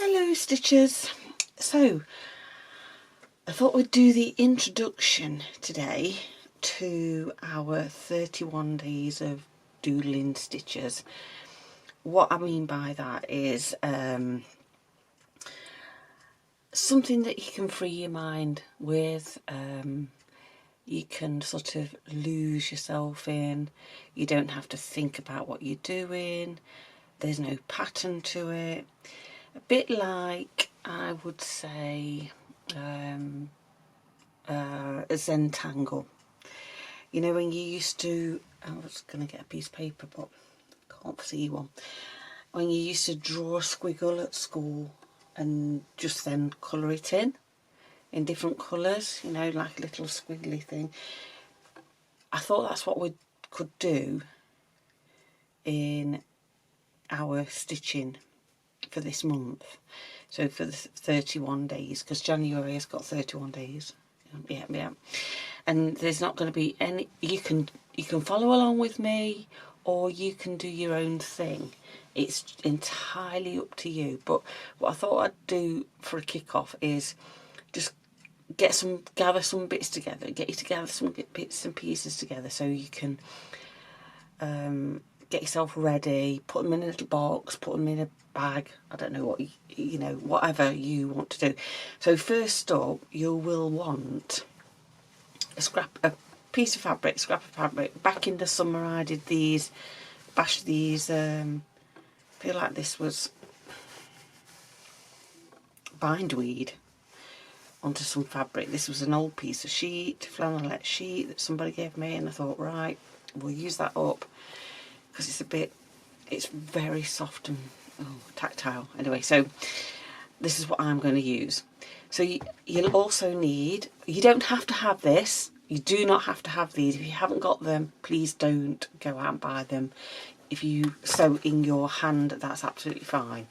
Hello Stitchers. So I thought we'd do the introduction today to our 31 days of doodling stitches. What I mean by that is something that you can free your mind with. You can sort of lose yourself in. You don't have to think about what you're doing. There's no pattern to it. A bit like, I would say, a Zentangle. You know, when you used to, I was going to get a piece of paper but can't see one. When you used to draw a squiggle at school and just then colour it in different colours, you know, like a little squiggly thing. I thought that's what we could do in our stitching for this month. So for the 31 days, because January has got 31 days. Yeah. And there's not going to be any, you can follow along with me or you can do your own thing. It's entirely up to you. But what I thought I'd do for a kick-off is just gather some bits together, get you to gather some bits and pieces together so you can get yourself ready, put them in a little box, put them in a bag. I don't know what, you know, whatever you want to do. So first up, you will want a piece of fabric, scrap of fabric. Back in the summer I did these, bashed these, I feel like this was bindweed onto some fabric. This was an old piece of sheet, flannelette sheet that somebody gave me, and I thought, right, we'll use that up because it's very soft and tactile. Anyway, so this is what I'm going to use. So you'll also need, you don't have to have this, you do not have to have these. If you haven't got them, please don't go out and buy them. If you sew in your hand, that's absolutely fine.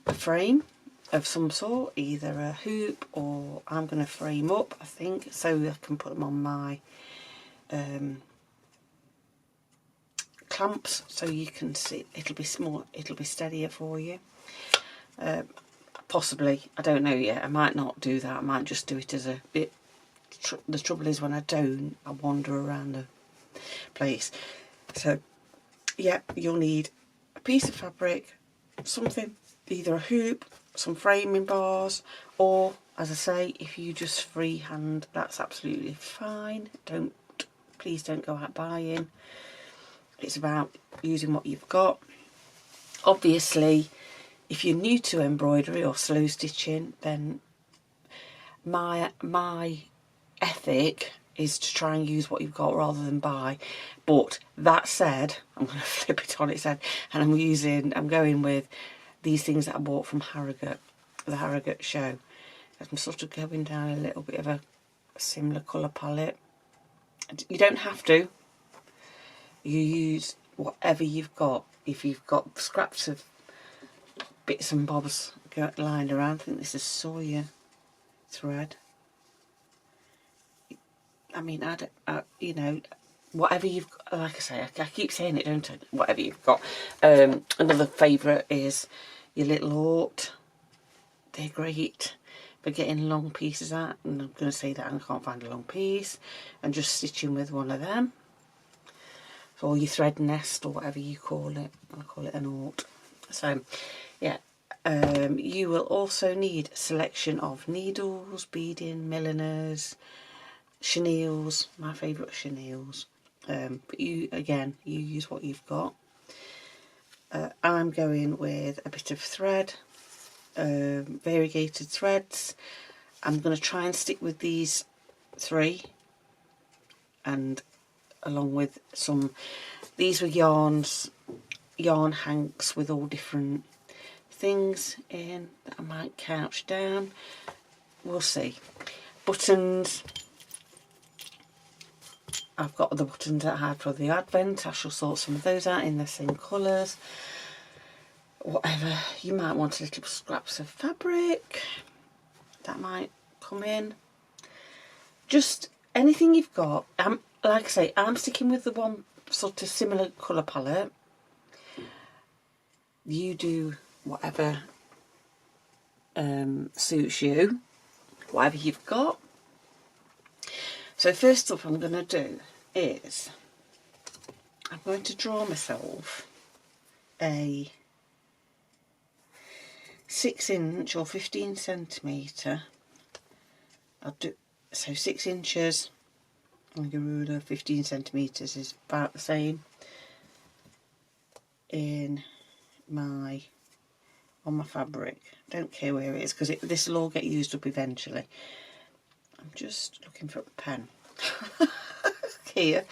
A frame of some sort, either a hoop or I'm going to frame up, I think, so I can put them on my clamps so you can see. It'll be small, it'll be steadier for you. Possibly, I don't know yet. I might not do that. I might just do it as a bit. The trouble is when I don't, I wander around the place. So yeah, you'll need a piece of fabric, something, either a hoop, some framing bars, or as I say, if you just freehand, that's absolutely fine. Please don't go out buying. It's about using what you've got. Obviously, if you're new to embroidery or slow stitching, then my ethic is to try and use what you've got rather than buy. But that said, I'm going to flip it on its head, and I'm going with these things that I bought from Harrogate, the Harrogate show. I'm sort of going down a little bit of a similar colour palette. You don't have to. You use whatever you've got. If you've got scraps of bits and bobs lying around, I think this is Sawyer thread. I mean, you know, whatever you've got, like I say, I keep saying it, don't I? Whatever you've got. Another favourite is your little Aut. They're great for getting long pieces out, and I'm going to say that I can't find a long piece, and just stitching with one of them. Or your thread nest, or whatever you call it. I call it an Aut. So, yeah. You will also need a selection of needles, beading, milliners, chenilles. My favourite chenilles. But you use what you've got. I'm going with a bit of thread, variegated threads. I'm going to try and stick with these 3, and along with some, these were yarn hanks with all different things in that I might couch down. We'll see. Buttons. I've got the buttons that I had for the Advent. I shall sort some of those out in the same colours. Whatever, you might want a little scraps of fabric that might come in. Just anything you've got. Like I say, I'm sticking with the one sort of similar colour palette. You do whatever suits you, whatever you've got. So first up I'm going to do is I'm going to draw myself a 6" or 15cm. I'll do so 6 inches on your ruler, 15cm is about the same on my fabric. Don't care where it is because this will all get used up eventually. I'm just looking for a pen here.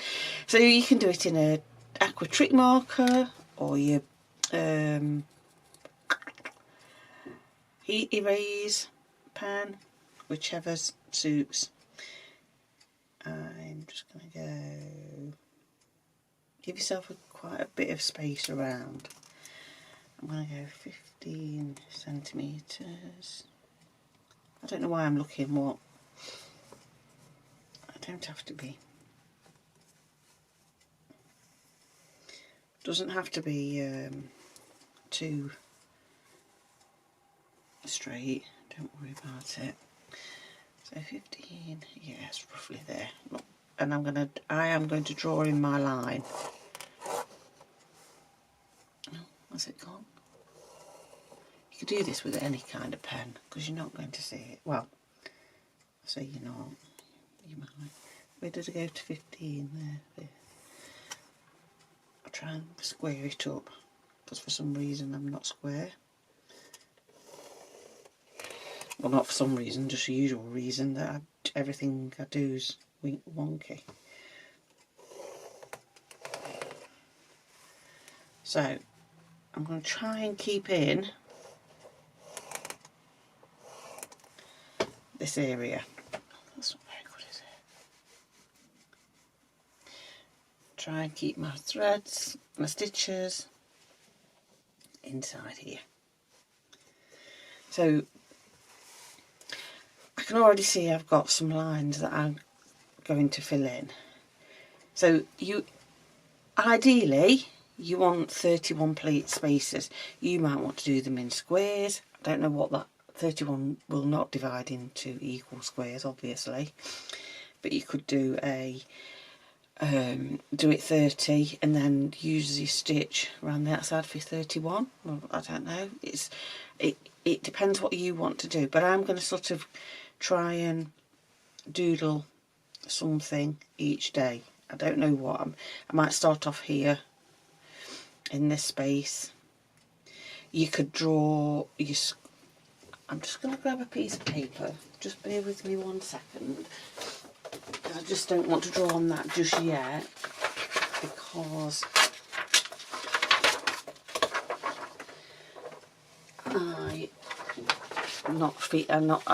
So you can do it in a aqua trick marker or your heat erase pen, whichever suits. I'm just going to go, give yourself quite a bit of space around. I'm going to go 15cm. I don't know why I'm looking what. I don't have to be. Doesn't have to be too straight. Don't worry about it. So 15, yes, roughly there. And I am going to draw in my line. Oh, has it gone? You could do this with any kind of pen because you're not going to see it. Well, so you're not. You might. Where did I go to 15? There. I'll try and square it up because for some reason I'm not square. Well, not for some reason, just the usual reason that everything I do is wonky. So I'm going to try and keep in this area. That's not very good, is it? Try and keep my threads, my stitches inside here. So I can already see I've got some lines that I'm going to fill in. So ideally you want 31 pleat spaces. You might want to do them in squares. I don't know what that 31 will not divide into equal squares, obviously, but you could do do it 30 and then use your stitch around the outside for 31. Well, I don't know. It depends what you want to do, but I'm going to sort of try and doodle something each day. I don't know what. I might start off here in this space. You could draw your. I'm just going to grab a piece of paper. Just bear with me 1 second. I just don't want to draw on that just yet because I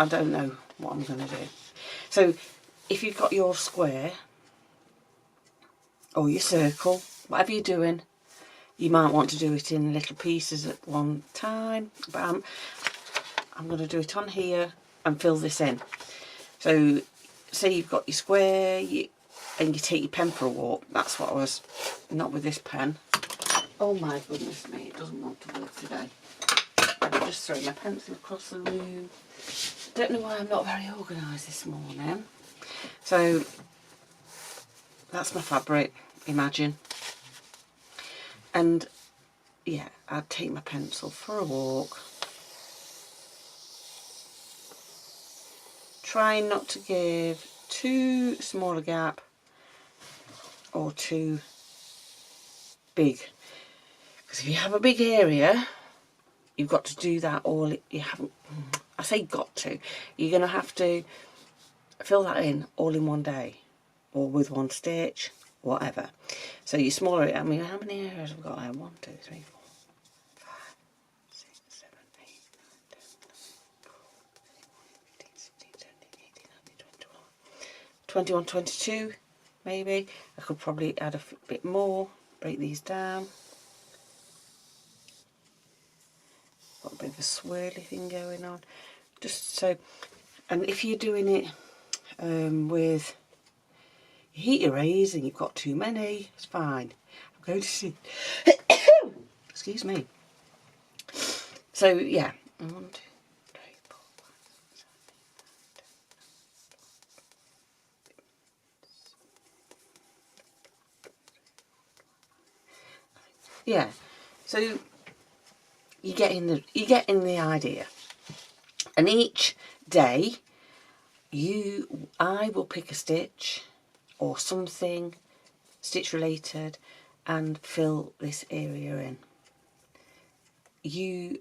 don't know what I'm going to do. So if you've got your square or your circle, whatever you're doing, you might want to do it in little pieces at one time, but I'm going to do it on here and fill this in. So say you've got your square and you take your pen for a walk. That's what I was, not with this pen. Oh my goodness me, it doesn't want to work today. I've just thrown my pencil across the room. Don't know why I'm not very organised this morning. So that's my fabric, imagine. And yeah, I'd take my pencil for a walk. Trying not to give too small a gap or too big. Because if you have a big area, you've got to do that all. You haven't. I say got to. You're going to have to fill that in all in one day, or with one stitch, whatever. So your smaller. I mean, how many areas have I got there? 1, 2, 3, 4, 5, 6, 7, 8, 9, 10, 11, 12, 13, 14, 15, 16, 17, 18, 19, 20, 21, 22, maybe. I could probably add a bit more. Break these down. Got a bit of a swirly thing going on, just so. And if you're doing it with heat erase and you've got too many, it's fine. I'm going to see. Excuse me. So yeah, 1, 2, 3, Yeah, so you're getting the idea. And each day I will pick a stitch or something stitch related and fill this area in. You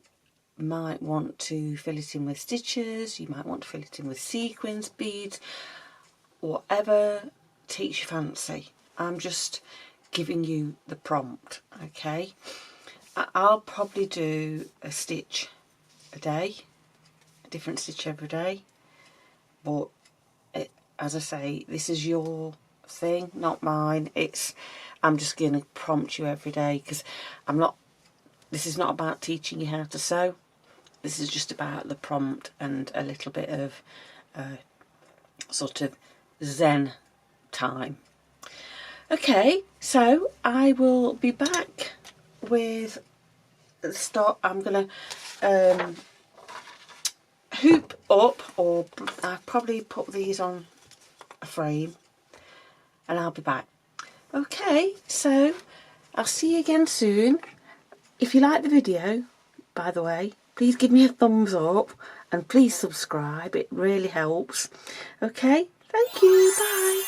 might want to fill it in with stitches, you might want to fill it in with sequins, beads, whatever takes your fancy. I'm just giving you the prompt, okay? I'll probably do a stitch a day, a different stitch every day, but as I say, this is your thing, not mine. I'm just going to prompt you every day, because this is not about teaching you how to sew. This is just about the prompt and a little bit of sort of zen time. Okay, so I will be back with the start. I'm going to hoop up, or I'll probably put these on a frame, and I'll be back. Okay, so I'll see you again soon. If you like the video, by the way, please give me a thumbs up and please subscribe, it really helps. Okay, thank you, bye.